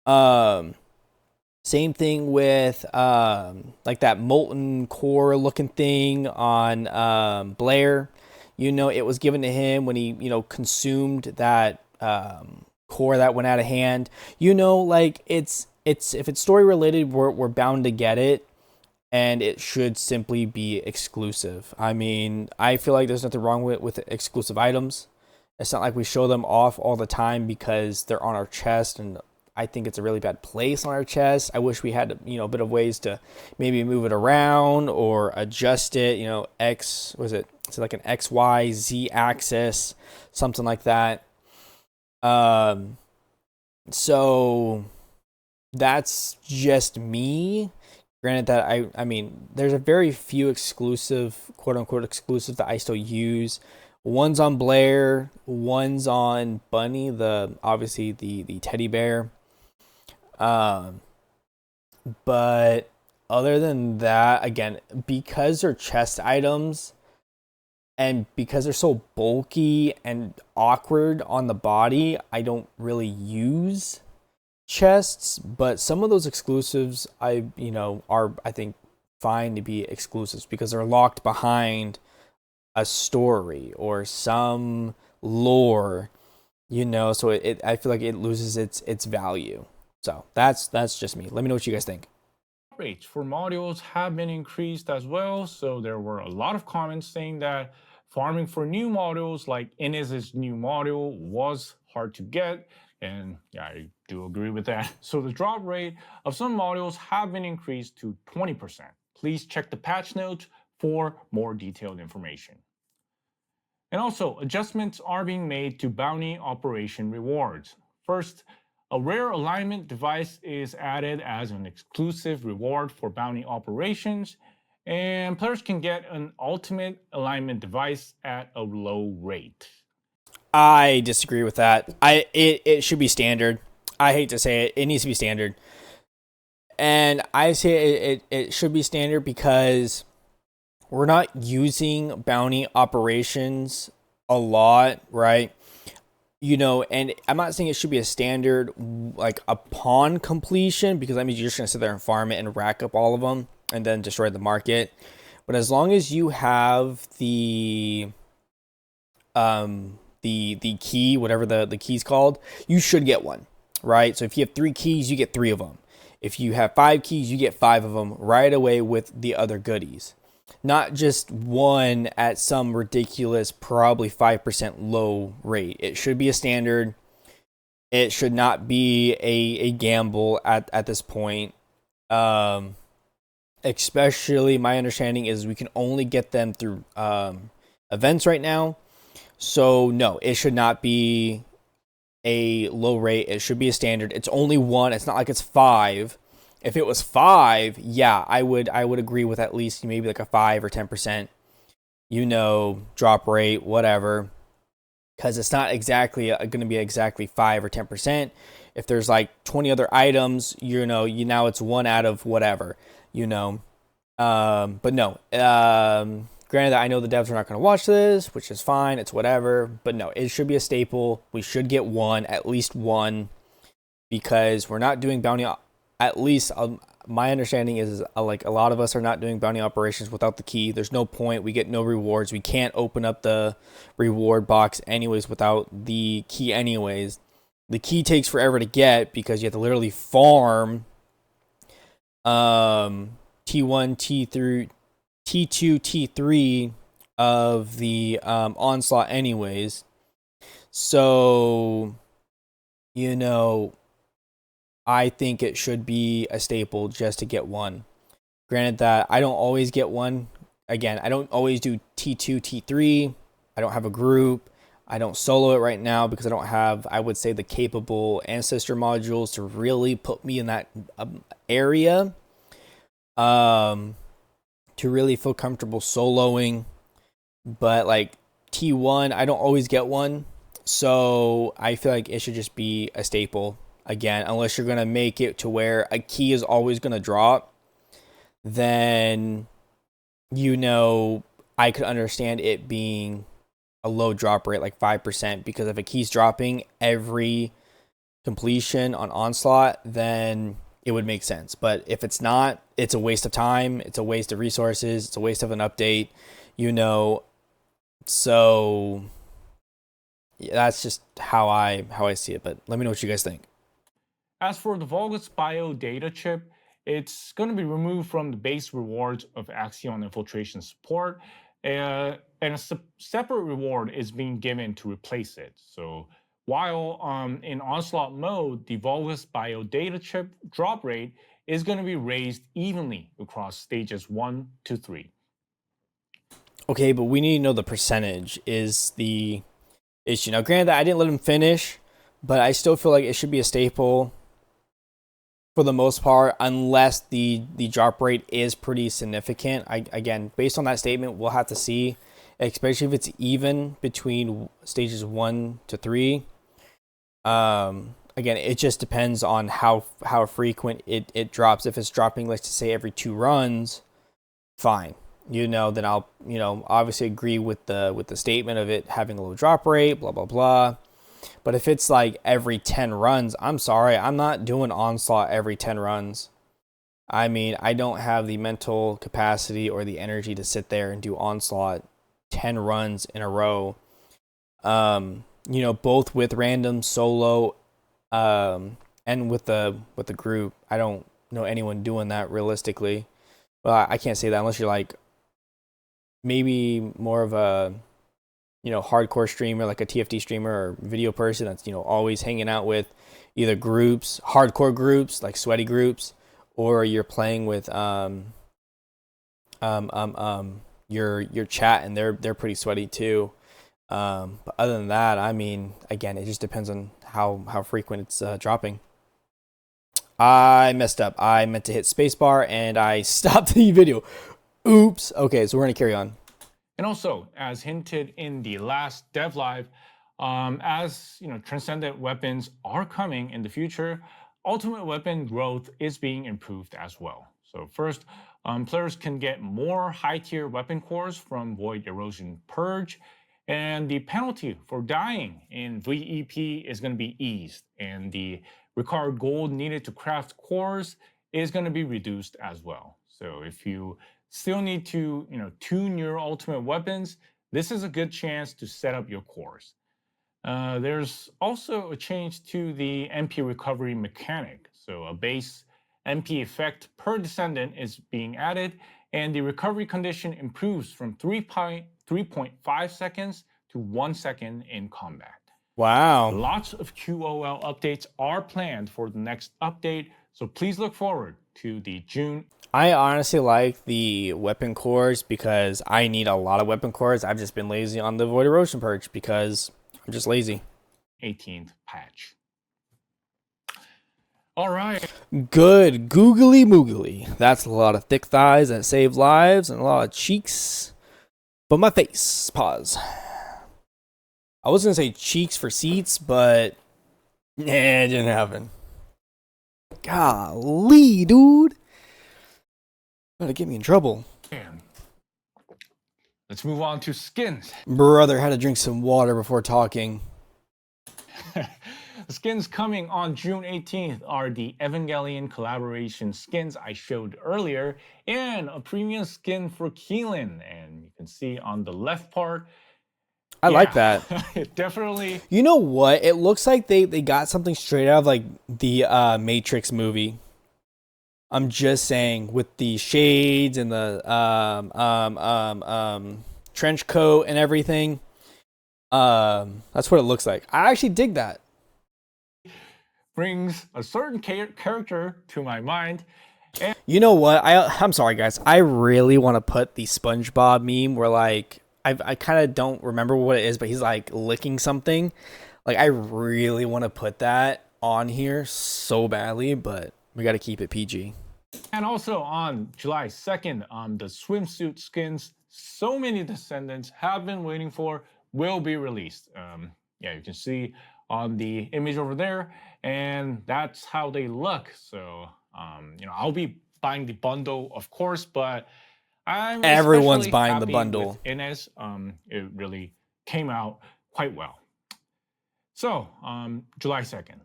Same thing with like that molten core looking thing on Blair. It was given to him when he, consumed that core that went out of hand. Like it's if it's story related, we're bound to get it, and it should simply be exclusive. I mean, I feel like there's nothing wrong with exclusive items. It's not like we show them off all the time because they're on our chest, and I think it's a really bad place on our chest. I wish we had, a bit of ways to maybe move it around or adjust it. It's like an X, Y, Z axis, something like that. So that's just me. Granted that I mean, there's a very few exclusive, quote unquote exclusive, that I still use. One's on Blair, one's on Bunny, obviously the teddy bear. But other than that, again, because they're chest items and because they're so bulky and awkward on the body, I don't really use chests. But some of those exclusives are, I think, fine to be exclusives because they're locked behind a story or some lore, so I feel like it loses its value. So that's just me. Let me know what you guys think. Rates for modules have been increased as well. So there were a lot of comments saying that farming for new modules like Inez's new module was hard to get. And yeah, I do agree with that. So the drop rate of some modules have been increased to 20%. Please check the patch notes for more detailed information. And also, adjustments are being made to bounty operation rewards. First, a rare alignment device is added as an exclusive reward for bounty operations, and players can get an ultimate alignment device at a low rate. I disagree with that. It should be standard. I hate to say it, it needs to be standard. And I say it should be standard because we're not using bounty operations a lot, right? You know, and I'm not saying it should be a standard like upon completion, because that means you're just gonna sit there and farm it and rack up all of them and then destroy the market. But as long as you have the key, whatever the key's called, you should get one, right? So if you have 3 keys, you get 3 of them. If you have 5 keys, you get 5 of them right away with the other goodies. Not just one at some ridiculous, probably 5% low rate. It should be a standard. It should not be a gamble at this point. Especially my understanding is we can only get them through events right now. So no, it should not be a low rate. It should be a standard. It's only 1. It's not like it's 5. If it was 5, yeah, I would agree with at least maybe like a 5 or 10%, drop rate, whatever. Because it's not exactly going to be exactly 5 or 10%. If there's like 20 other items, now it's 1 out of whatever, But no, granted, I know the devs are not going to watch this, which is fine. It's whatever. But no, it should be a staple. We should get 1, at least 1, because we're not doing bounty. At least my understanding is like a lot of us are not doing bounty operations without the key. There's no point. We get no rewards. We can't open up the reward box anyways without the key anyways. The key takes forever to get because you have to literally farm T1, T3, T2, T3 of the onslaught anyways. So, I think it should be a staple just to get 1. Granted that I don't always get 1. Again, I don't always do T2, T3. I don't have a group. I don't solo it right now because I don't have, I would say, the capable ancestor modules to really put me in that area to really feel comfortable soloing. But like T1, I don't always get 1. So I feel like it should just be a staple. Again, unless you're going to make it to where a key is always going to drop, then, I could understand it being a low drop rate, like 5%, because if a key's dropping every completion on Onslaught, then it would make sense. But if it's not, it's a waste of time, it's a waste of resources, it's a waste of an update, so yeah, that's just how I see it. But let me know what you guys think. As for the Vulgus Bio data chip, it's going to be removed from the base rewards of Axion Infiltration Support, and a separate reward is being given to replace it. So while in Onslaught mode, the Vulgus Bio data chip drop rate is going to be raised evenly across stages 1 to 3. Okay, but we need to know the percentage is the issue. Now, granted that I didn't let him finish, but I still feel like it should be a staple for the most part, unless the drop rate is pretty significant. Again, based on that statement, we'll have to see, especially if it's even between stages 1 to 3. Again, it just depends on how frequent it drops. If it's dropping, let's just say every 2 runs, fine. Then I'll obviously agree with the statement of it having a low drop rate, blah blah blah. But if it's like every 10 runs, I'm sorry, I'm not doing Onslaught every 10 runs. I mean, I don't have the mental capacity or the energy to sit there and do Onslaught 10 runs in a row. Both with random solo and with the group. I don't know anyone doing that realistically. Well, I can't say that unless you're like maybe more of a hardcore streamer, like a TFT streamer or video person that's, always hanging out with either groups, hardcore groups, like sweaty groups, or you're playing with your chat and they're pretty sweaty too. But other than that, I mean, again, it just depends on how frequent it's dropping. I messed up. I meant to hit spacebar and I stopped the video. Oops. Okay, so we're gonna carry on. And also, as hinted in the last dev live, as you know, transcendent weapons are coming in the future, ultimate weapon growth is being improved as well. So first, players can get more high-tier weapon cores from Void Erosion Purge, and the penalty for dying in VEP is going to be eased, and the required gold needed to craft cores is going to be reduced as well. So if you still need to, tune your ultimate weapons, this is a good chance to set up your cores. There's also a change to the MP recovery mechanic. So a base MP effect per descendant is being added, and the recovery condition improves from 3.5 seconds to 1 second in combat. Wow. Lots of QOL updates are planned for the next update, so please look forward to the June. I honestly like the weapon cores because I need a lot of weapon cores. I've just been lazy on the Void Erosion Purge because I'm just lazy. 18th patch. All right. Good googly moogly. That's a lot of thick thighs that save lives and a lot of cheeks. But my face. Pause. I was gonna say cheeks for seats, but it didn't happen. Golly, dude. Gotta get me in trouble. Man. Let's move on to skins. Brother had to drink some water before talking. The skins coming on June 18th are the Evangelion collaboration skins I showed earlier, and a premium skin for Keelan. And you can see on the left part, I like that. It definitely. You know what? It looks like they got something straight out of like the Matrix movie. I'm just saying, with the shades and the trench coat and everything. That's what it looks like. I actually dig that. Brings a certain character to my mind. And you know what? I'm sorry, guys. I really want to put the SpongeBob meme where like I kind of don't remember what it is, but he's like licking something. Like I really want to put that on here so badly, but we got to keep it PG. And also on July 2nd, the swimsuit skins so many descendants have been waiting for will be released. Yeah, you can see on the image over there, and that's how they look. So, I'll be buying the bundle, of course, but everyone's buying the bundle. With Ines, it really came out quite well. So, July 2nd,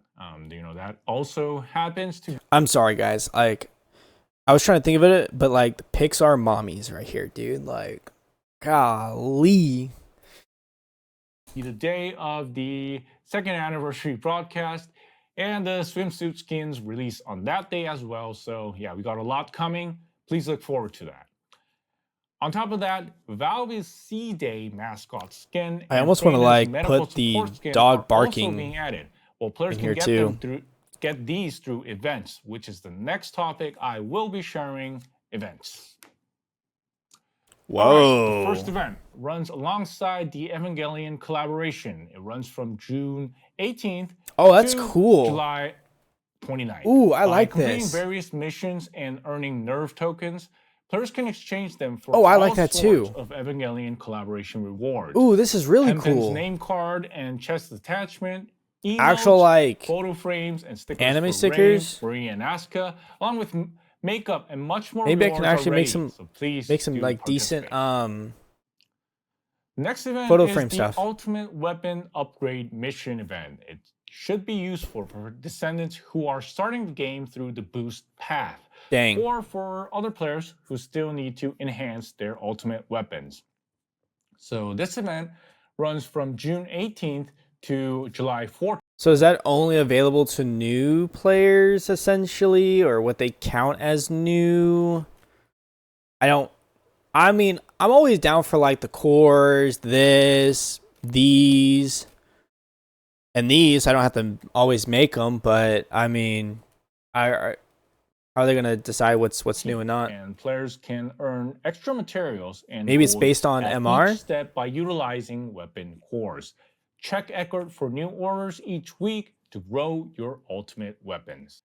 that also happens to. I'm sorry, guys. Like, I was trying to think of it, but like the Pixar mommies right here, dude. Like, golly. The day of the 2nd anniversary broadcast, and the swimsuit skins released on that day as well. So yeah, we got a lot coming. Please look forward to that. On top of that, Valve's C-Day mascot skin. I almost want to like put the dog barking being added. Well, players can get these through events, which is the next topic I will be sharing. Events. Whoa. Right, the first event runs alongside the Evangelion collaboration. It runs from June 18th that's to cool. July 29th. Ooh, I like completing this. various missions and earning nerve tokens, players can exchange them for I like that too. Of Evangelion collaboration rewards. Ooh, this is really Hempen's cool. Name card and chest attachment, emotes, actual like photo frames and stickers anime for stickers, Marie and Asuka, along with makeup and much more. Maybe I can actually make some like decent next event photo is frame the stuff. Ultimate Weapon Upgrade Mission event. It should be useful for descendants who are starting the game through the boost path. Dang. Or for other players who still need to enhance their ultimate weapons. So this event runs from June 18th to July 14th. So is that only available to new players essentially, or what they count as new? I mean, I'm always down for like the cores, these, and these. I don't have to always make them, but I mean, how are they gonna decide what's new and not? And players can earn extra materials and maybe it's based on MR each step by utilizing weapon cores. Check Eckert for new orders each week to grow your ultimate weapons.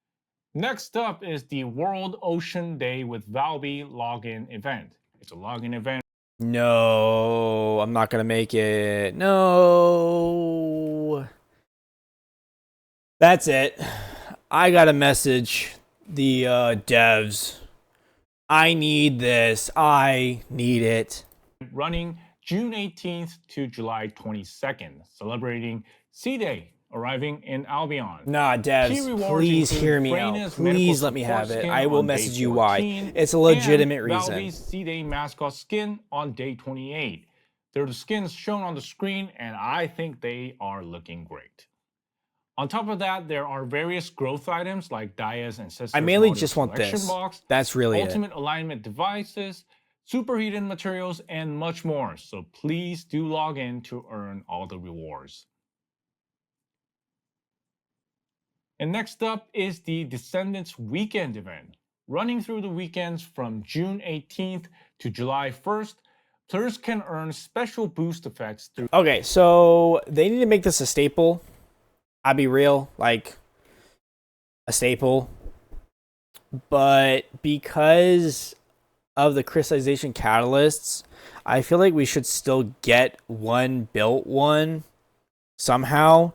Next up is the World Ocean Day with Valve login event. It's a login event. No, I'm not gonna make it. No. That's it. I gotta message the devs. I need this. I need it. Running June 18th to July 22nd, celebrating C-Day arriving in Albion. Nah, devs, please hear me out. Please let me have it. I will message you why. It's a legitimate reason. Valve's C-Day mascot skin on day 28. They're the skins shown on the screen, and I think they are looking great. On top of that, there are various growth items like Yaya's Ancestor. I mainly just want this. Box, that's really ultimate alignment devices, superheated materials, and much more. So please do log in to earn all the rewards. And next up is the Descendants Weekend event. Running through the weekends from June 18th to July 1st, players can earn special boost effects through... Okay, so they need to make this a staple. I'll be real, like a staple. But because of the crystallization catalysts, I feel like we should still get one built one somehow.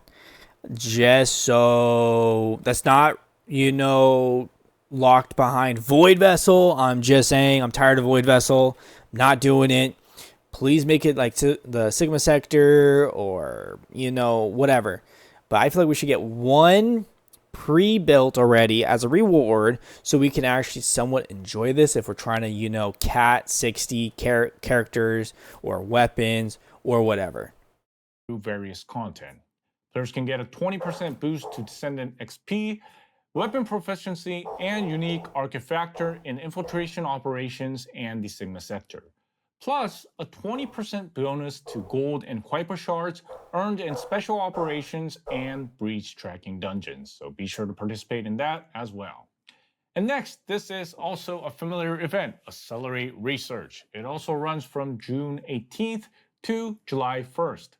Just so that's not, you know, locked behind Void Vessel. I'm just saying I'm tired of Void Vessel. I'm not doing it. Please make it like to the Sigma sector or, you know, whatever. But I feel like we should get one pre-built already as a reward so we can actually somewhat enjoy this if we're trying to, you know, cat 60 characters or weapons or whatever. Various content. Players can get a 20% boost to Descendant XP, weapon proficiency, and unique artifactor in infiltration operations and the Sigma sector. Plus, a 20% bonus to gold and Kuiper shards earned in special operations and breach tracking dungeons. So be sure to participate in that as well. And next, this is also a familiar event, Accelerate Research. It also runs from June 18th to July 1st.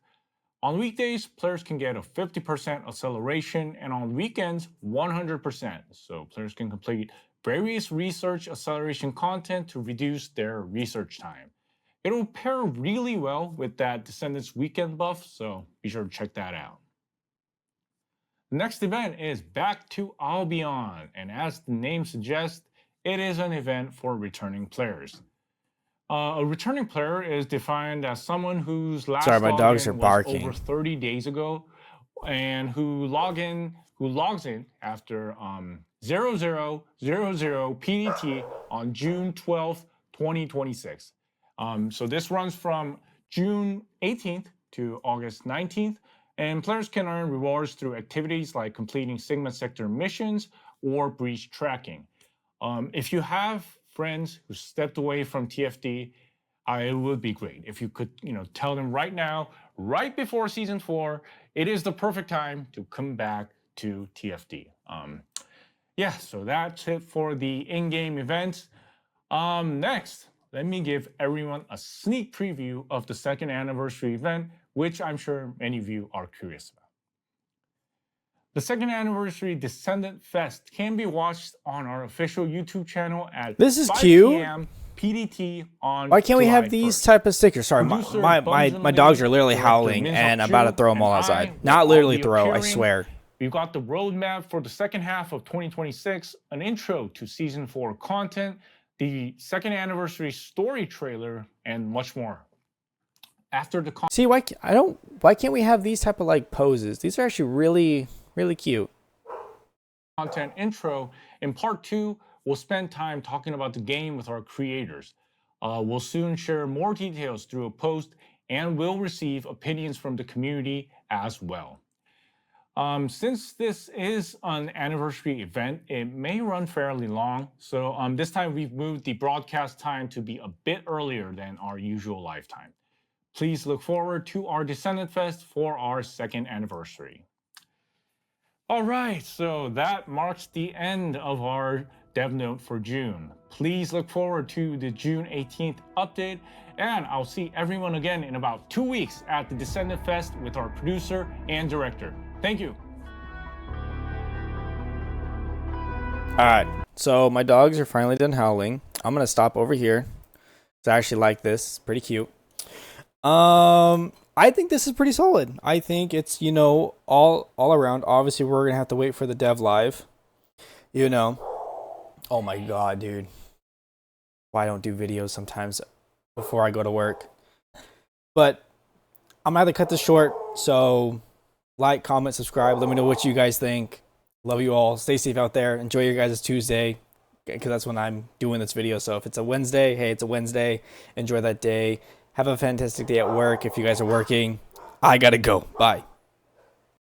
On weekdays, players can get a 50% acceleration, and on weekends, 100%. So players can complete various research acceleration content to reduce their research time. It'll pair really well with that Descendants Weekend buff, so be sure to check that out. The next event is Back to Albion, and as the name suggests, it is an event for returning players. A returning player is defined as someone whose last login was over 30 days ago and who logs in after 0000 PDT on June 12th, 2026. So this runs from June 18th to August 19th, and players can earn rewards through activities like completing Sigma sector missions or breach tracking. If you have friends who stepped away from TFD, it would be great if you could, tell them right now, right before season 4, it is the perfect time to come back to TFD. Yeah, so that's it for the in-game events. Next, let me give everyone a sneak preview of the second anniversary event, which I'm sure many of you are curious about. The second anniversary Descendant Fest can be watched on our official YouTube channel at 5 p.m. PDT on Why can't we have these type of stickers? Sorry, my dogs are literally howling and I'm about to throw them all outside. Not literally throw, I swear. We've got the roadmap for the second half of 2026, an intro to Season 4 content, the second anniversary story trailer, and much more. After the See, why can't we have these type of like poses? These are actually really cute. Content intro, in part 2, we'll spend time talking about the game with our creators. We'll soon share more details through a post, and we'll receive opinions from the community as well. Since this is an anniversary event, it may run fairly long. So this time we've moved the broadcast time to be a bit earlier than our usual live time. Please look forward to our Descendant Fest for our second anniversary. All right, so that marks the end of our dev note for June. Please look forward to the June 18th update, and I'll see everyone again in about 2 weeks at the Descendant Fest with our producer and director. Thank you. All right, so my dogs are finally done howling. I'm gonna stop over here. So I actually like this. It's pretty cute. I think this is pretty solid. I think it's, you know, all around. Obviously, we're gonna have to wait for the dev live. You know. Oh my god, dude. Why I don't do videos sometimes before I go to work. But I'm gonna have to cut this short. So like, comment, subscribe. Let me know what you guys think. Love you all. Stay safe out there. Enjoy your guys' Tuesday, because that's when I'm doing this video. So if it's a Wednesday, hey, it's a Wednesday. Enjoy that day. Have a fantastic day at work. If you guys are working, I gotta go. Bye.